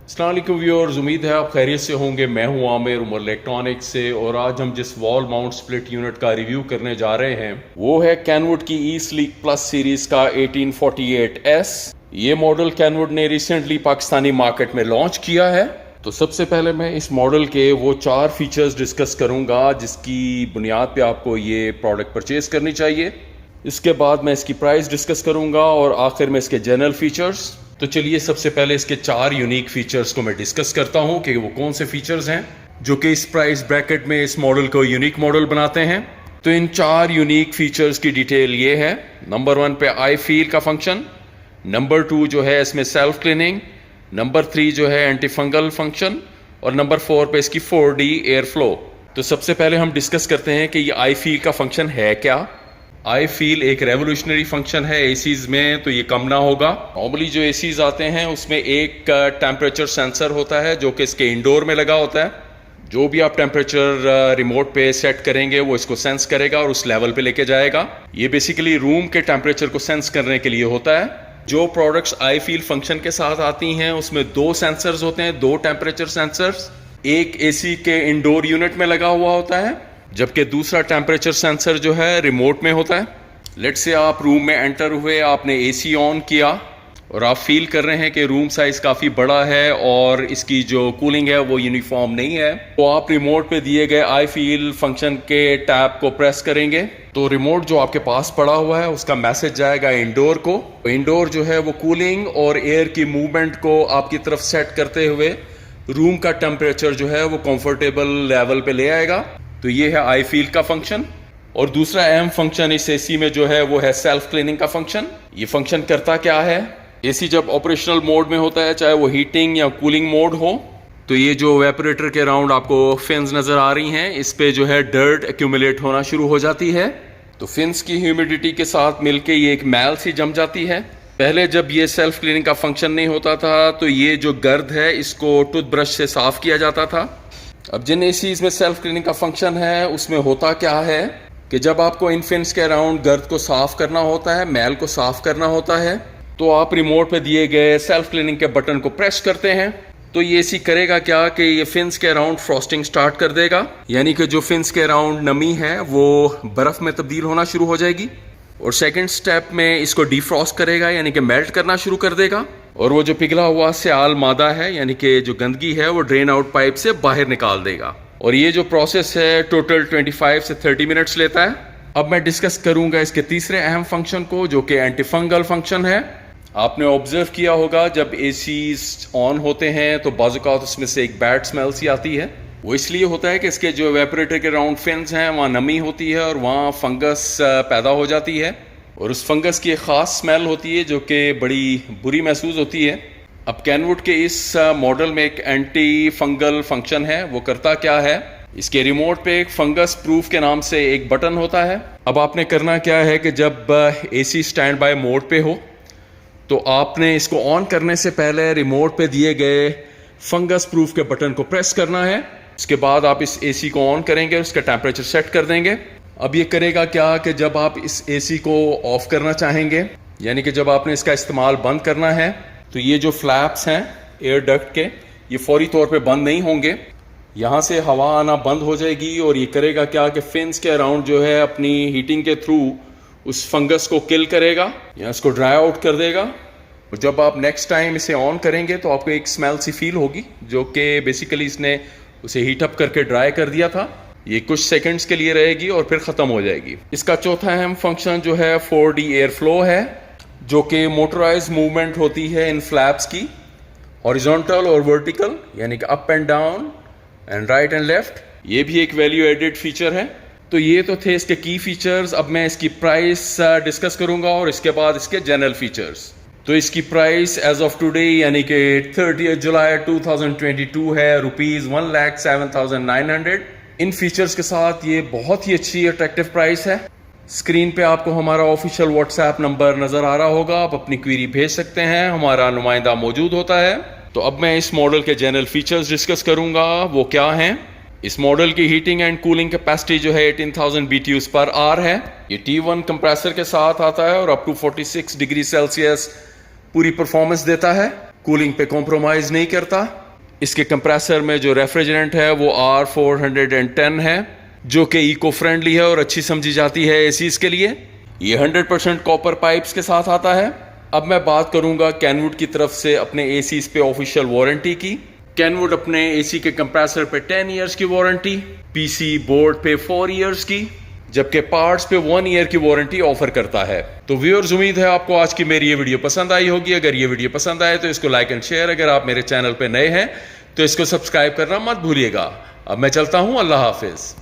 अस्सलाम वालेकुम व्यूअर्स, उम्मीद है आप खैरियत से होंगे। मैं हूं आमिर उमर इलेक्ट्रॉनिक्स से और आज हम जिस वॉल माउंट स्प्लिट यूनिट का रिव्यू करने जा रहे हैं वो है कैनवुड की ई स्लीक प्लस सीरीज का 1848S। ये मॉडल कैनवुड ने रिसेंटली पाकिस्तानी मार्केट में लॉन्च किया है। तो सबसे पहले मैं इस मॉडल के वो 4 फीचर्स डिस्कस करूंगा जिसकी बुनियाद पे आपको ये प्रोडक्ट परचेज करनी चाहिए। इसके बाद मैं इसकी प्राइस डिस्कस करूंगा और आखिर में इसके जनरल फीचर्स। तो चलिए सबसे पहले इसके 4 यूनिक फीचर्स को मैं डिस्कस करता हूं कि वो कौन से फीचर्स हैं जो कि इस प्राइस ब्रैकेट में इस मॉडल को यूनिक मॉडल बनाते हैं। तो इन 4 यूनिक फीचर्स की डिटेल ये है। नंबर 1 पे आई फील का फंक्शन, नंबर 2 जो है इसमें सेल्फ क्लीनिंग, नंबर 3 जो है एंटी फंगल फंक्शन और नंबर 4 पे इसकी 4D एयर फ्लो। तो सबसे पहले हम डिस्कस करते हैं कि ये आई फील का फंक्शन है क्या। आई फील एक रेवोल्यूशनरी फंक्शन है एसीज में, तो ये कम ना होगा। नॉर्मली जो एसीज आते हैं उसमें एक टेम्परेचर सेंसर होता है जो कि इसके इंडोर में लगा होता है। जो भी आप टेम्परेचर रिमोट पे सेट करेंगे वो इसको सेंस करेगा और उस लेवल पे लेके जाएगा। ये बेसिकली रूम के टेम्परेचर को सेंस करने के लिए होता है। जो प्रोडक्ट्स आई फील फंक्शन के साथ आती हैं उसमें 2 सेंसर्स होते हैं, 2 टेम्परेचर सेंसर्स। एक एसी के इंडोर यूनिट में लगा हुआ होता है जबकि दूसरा टेम्परेचर सेंसर जो है रिमोट में होता है। लेट्स से आप रूम में एंटर हुए, आपने एसी ऑन किया और आप फील कर रहे हैं कि रूम साइज काफ़ी बड़ा है और इसकी जो कूलिंग है वो यूनिफॉर्म नहीं है। तो आप रिमोट पे दिए गए आई फील फंक्शन के टैब को प्रेस करेंगे तो रिमोट जो आपके पास पड़ा हुआ है उसका मैसेज जाएगा इंडोर को। इंडोर जो है वो कूलिंग और एयर की मूवमेंट को आपकी तरफ सेट करते हुए रूम का टेम्परेचर जो है वो कंफर्टेबल लेवल पे ले आएगा। तो ये है आई फील का फंक्शन। और दूसरा अहम फंक्शन इस एसी में जो है वो है सेल्फ क्लीनिंग का फंक्शन। ये फंक्शन करता क्या है, एसी जब ऑपरेशनल मोड में होता है, चाहे वो हीटिंग या कूलिंग मोड हो, तो ये जो वेपोरेटर के राउंड आपको फिन्स नजर आ रही हैं इस पे जो है डर्ट एक्यूमुलेट होना शुरू हो जाती है। तो फिन्स की ह्यूमिडिटी के साथ मिलके ये एक मैल सी जम जाती है। पहले जब ये सेल्फ क्लीनिंग का फंक्शन नहीं होता था तो ये जो गर्द है इसको टूथब्रश से साफ किया जाता था। अब जिन एसीज में सेल्फ क्लीनिंग का फंक्शन है उसमें होता क्या है कि जब आपको इन फिन्स के अराउंड गर्द को साफ करना होता है, मैल को साफ करना होता है, तो आप रिमोट पे दिए गए सेल्फ क्लीनिंग के बटन को प्रेस करते हैं। तो ये एसी करेगा क्या कि ये फिन्स के अराउंड फ्रॉस्टिंग स्टार्ट कर देगा, यानी कि जो फिन्स के अराउंड नमी है वो बर्फ में तब्दील होना शुरू हो जाएगी। और सेकेंड स्टेप में इसको डिफ्रॉस्ट करेगा यानी कि मेल्ट करना शुरू कर देगा और वो जो पिघला हुआ स्याल मादा है यानी कि जो गंदगी है वो ड्रेन आउट पाइप से बाहर निकाल देगा। और ये जो प्रोसेस है टोटल 25 से 30 मिनट्स लेता है। अब मैं डिस्कस करूंगा इसके तीसरे अहम फंक्शन को जो कि एंटी फंगल फंक्शन है। आपने ऑब्जर्व किया होगा जब एसीज ऑन होते हैं तो बाज़-औक़ात उसमें से एक बैड स्मेल सी आती है। वो इसलिए होता है कि इसके जो वेपोरेटर के राउंड फिन्स हैं वहाँ नमी होती है और वहाँ फंगस पैदा हो जाती है और उस फंगस की एक ख़ास स्मेल होती है जो कि बड़ी बुरी महसूस होती है। अब कैनवुड के इस मॉडल में एक एंटी फंगल फंक्शन है। वो करता क्या है, इसके रिमोट पे एक फंगस प्रूफ के नाम से एक बटन होता है। अब आपने करना क्या है कि जब एसी स्टैंड बाय मोड पे हो तो आपने इसको ऑन करने से पहले रिमोट पे दिए गए फंगस प्रूफ के बटन को प्रेस करना है। इसके बाद आप इस एसी को ऑन करेंगे, उसका टेम्परेचर सेट कर देंगे। अब ये करेगा क्या कि जब आप इस एसी को ऑफ करना चाहेंगे यानी कि जब आपने इसका इस्तेमाल बंद करना है तो ये जो फ्लैप्स हैं एयर डक्ट के ये फौरी तौर पे बंद नहीं होंगे, यहाँ से हवा आना बंद हो जाएगी। और ये करेगा क्या कि फिन्स के अराउंड जो है अपनी हीटिंग के थ्रू उस फंगस को किल करेगा या इसको ड्राई आउट कर देगा। और जब आप नेक्स्ट टाइम इसे ऑन करेंगे तो आपको एक स्मेल सी फील होगी जो कि बेसिकली इसने उसे हीट अप करके ड्राई कर दिया था। ये कुछ सेकंड्स के लिए रहेगी और फिर ख़त्म हो जाएगी। इसका चौथा अहम फंक्शन जो है 4D एयर फ्लो है जो कि मोटराइज मूवमेंट होती है इन फ्लैप्स की, हॉरिजॉन्टल और वर्टिकल यानी कि up and down and right and left. ये भी एक वैल्यू एडेड फीचर है। तो ये तो थे इसके की फीचर्स। अब मैं इसकी प्राइस डिस्कस करूंगा और इसके बाद इसके जनरल फीचर्स। तो इसकी प्राइस एज ऑफ टुडे यानी कि 30 जुलाई 2022 है ₹1,07,900। इन फीचर्स के साथ ये बहुत ही अच्छी अट्रैक्टिव प्राइस है। स्क्रीन पे आपको हमारा ऑफिशियल व्हाट्सएप नंबर नजर आ रहा होगा, आप अपनी क्वेरी भेज सकते हैं, हमारा नुमाइंदा मौजूद होता है। तो अब मैं इस मॉडल के जनरल फीचर्स डिस्कस करूंगा। वो क्या हैं। इस मॉडल की हीटिंग एंड कूलिंग कैपेसिटी जो है 18,000 BTUs पर आवर है। ये T1 कंप्रेसर के साथ आता है और अप टू 46 डिग्री सेल्सियस पूरी परफॉर्मेंस देता है। कूलिंग पे कॉम्प्रोमाइज़ नहीं करता। इसके कंप्रेसर में जो रेफ्रिजरेंट है वो R410 है, जो कि इको फ्रेंडली है और अच्छी समझी जाती है एसीज के लिए। ये 100% कॉपर पाइप्स के साथ आता है। अब मैं बात करूंगा कैनवुड की तरफ से अपने एसीज पे ऑफिशियल वारंटी की। कैनवुड अपने एसी के कंप्रेसर पे 10 इयर्स की वारंटी, पीसी बोर्ड पे 4 इयर्स की, जबकि पार्ट्स पे 1 ईयर की वारंटी ऑफर करता है। तो व्यूअर्स, उम्मीद है आपको आज की मेरी ये वीडियो पसंद आई होगी। अगर ये वीडियो पसंद आए तो इसको लाइक एंड शेयर, अगर आप मेरे चैनल पे नए हैं तो इसको सब्सक्राइब करना मत भूलिएगा। अब मैं चलता हूं, अल्लाह हाफिज।